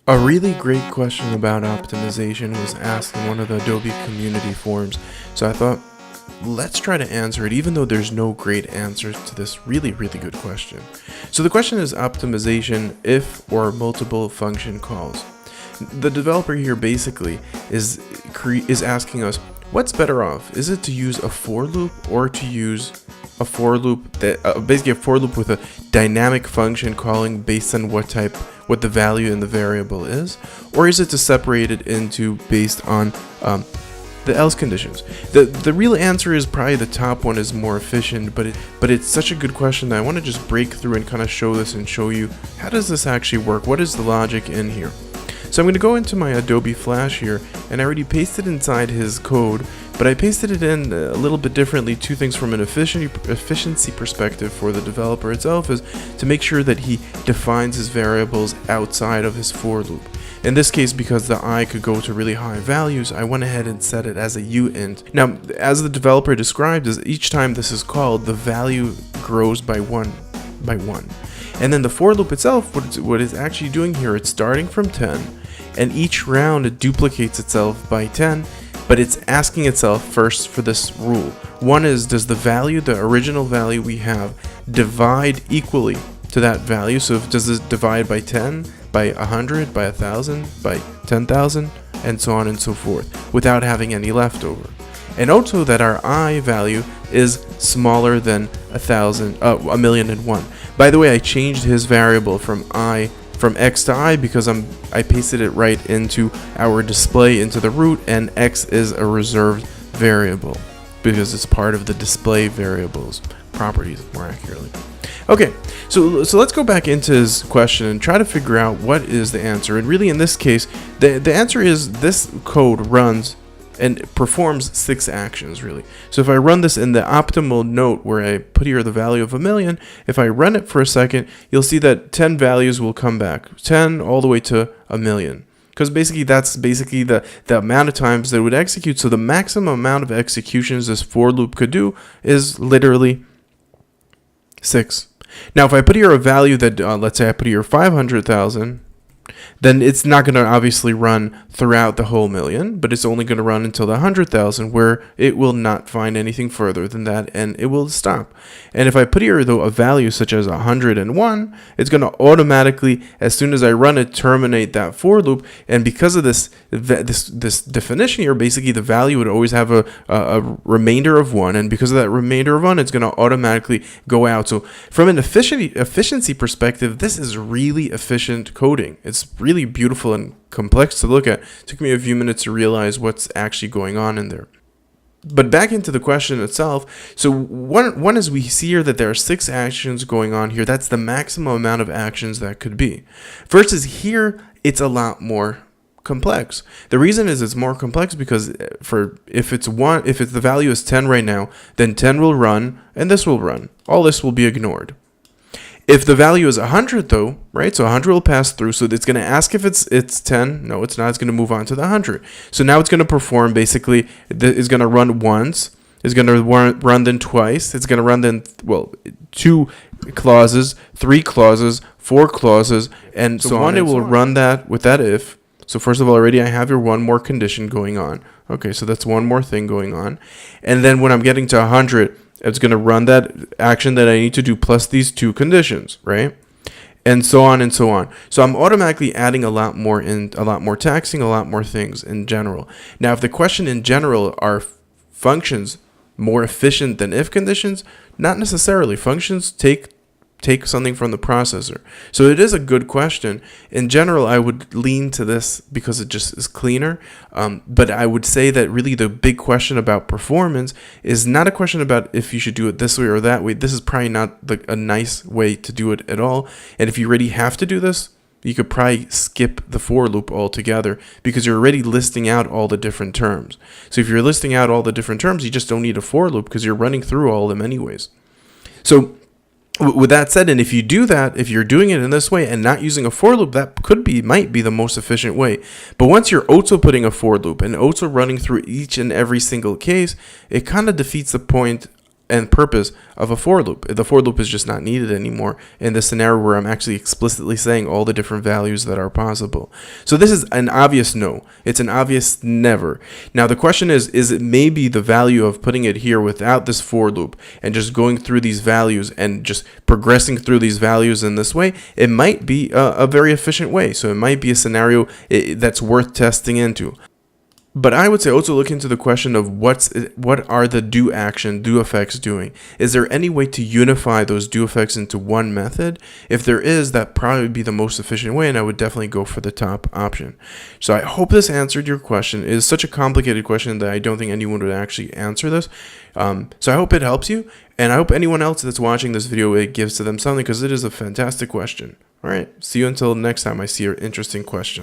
A really great question about optimization was asked in one of the Adobe community forums, so I thought, let's try to answer it even though there's no great answers to this really good question. So the question is optimization if or multiple function calls. The developer here basically is asking us, what's better off? Is it to use a for loop or to use a for loop that basically a for loop with a dynamic function calling based on what the value in the variable is, or is it to separate it into based on the else conditions? The real answer is probably the top one is more efficient, but it's such a good question that I want to just break through and kind of show this and show you how does this actually work? What is the logic in here? So I'm going to go into my Adobe Flash here, and I already pasted inside his code, but I pasted it in a little bit differently. Two things from an efficiency perspective for the developer itself is to make sure that he defines his variables outside of his for loop. In this case, because the I could go to really high values, I went ahead and set it as a uint. Now, as the developer described, is each time this is called, the value grows by one. And then the for loop itself, what it's actually doing here, it's starting from 10, and each round it duplicates itself by 10, but it's asking itself first for this rule. One is, does the original value we have, divide equally to that value? So does this divide by 10, by 100, by 1,000, by 10,000, and so on and so forth, without having any leftover. And also that our I value is smaller than 1,000,001. By the way, I changed his variable from x to I because I pasted it right into our display into the root, and x is a reserved variable because it's part of the display variables properties, more accurately. Okay, so let's go back into his question and try to figure out what is the answer. And really in this case, the answer is this code runs and performs 6 actions, really. So if I run this in the optimal note where I put here the value of 1,000,000, if I run it for a second, you'll see that 10 values will come back, 10 all the way to 1,000,000. Because basically that's the amount of times that it would execute. So the maximum amount of executions this for loop could do is literally 6. Now if I put here a value that, let's say I put here 500,000, then it's not going to obviously run throughout the whole million, but it's only going to run until the 100,000, where it will not find anything further than that, and it will stop. And if I put here, though, a value such as 101, it's going to automatically, as soon as I run it, terminate that for loop. And because of this definition here, basically the value would always have a remainder of 1, and because of that remainder of 1, it's going to automatically go out. So from an efficiency perspective, this is really efficient coding. It's really beautiful and complex to look at. It took me a few minutes to realize what's actually going on in there. But back into the question itself. So one is we see here that there are 6 actions going on here. That's the maximum amount of actions that could be. Versus here, it's a lot more complex. The reason is it's more complex because if the value is 10 right now, then 10 will run and this will run. All this will be ignored. If the value is 100 though, right? So 100 will pass through. So it's going to ask if it's 10. No, it's not. It's going to move on to the 100. So now it's going to perform basically, it's going to run once. It's going to run then twice. It's going to run then, 2 clauses, 3 clauses, 4 clauses, and so on. It will run that with that if. So first of all, already I have here one more condition going on. Okay, so that's one more thing going on. And then when I'm getting to 100, it's going to run that action that I need to do plus these 2 conditions, right? And so on and so on. So I'm automatically adding a lot more taxing, a lot more things in general. Now, if the question in general are functions more efficient than if conditions, not necessarily. Functions take something from the processor. So it is a good question. In general, I would lean to this because it just is cleaner. But I would say that really the big question about performance is not a question about if you should do it this way or that way. This is probably not a nice way to do it at all. And if you really have to do this, you could probably skip the for loop altogether because you're already listing out all the different terms. So if you're listing out all the different terms, you just don't need a for loop because you're running through all of them anyways. So with that said, and if you do that, if you're doing it in this way and not using a for loop, that might be the most efficient way. But once you're also putting a for loop and also running through each and every single case, it kind of defeats the point and purpose of a for loop. The for loop is just not needed anymore in the scenario where I'm actually explicitly saying all the different values that are possible. So this is an obvious no. It's an obvious never. Now the question is it maybe the value of putting it here without this for loop and just going through these values and just progressing through these values in this way, it might be a very efficient way. So it might be a scenario that's worth testing into. But I would say also look into the question of what are the do effects doing? Is there any way to unify those do effects into one method? If there is, that probably would be the most efficient way, and I would definitely go for the top option. So I hope this answered your question. It is such a complicated question that I don't think anyone would actually answer this. So I hope it helps you, and I hope anyone else that's watching this video, it gives to them something, because it is a fantastic question. All right, see you until next time I see your interesting question.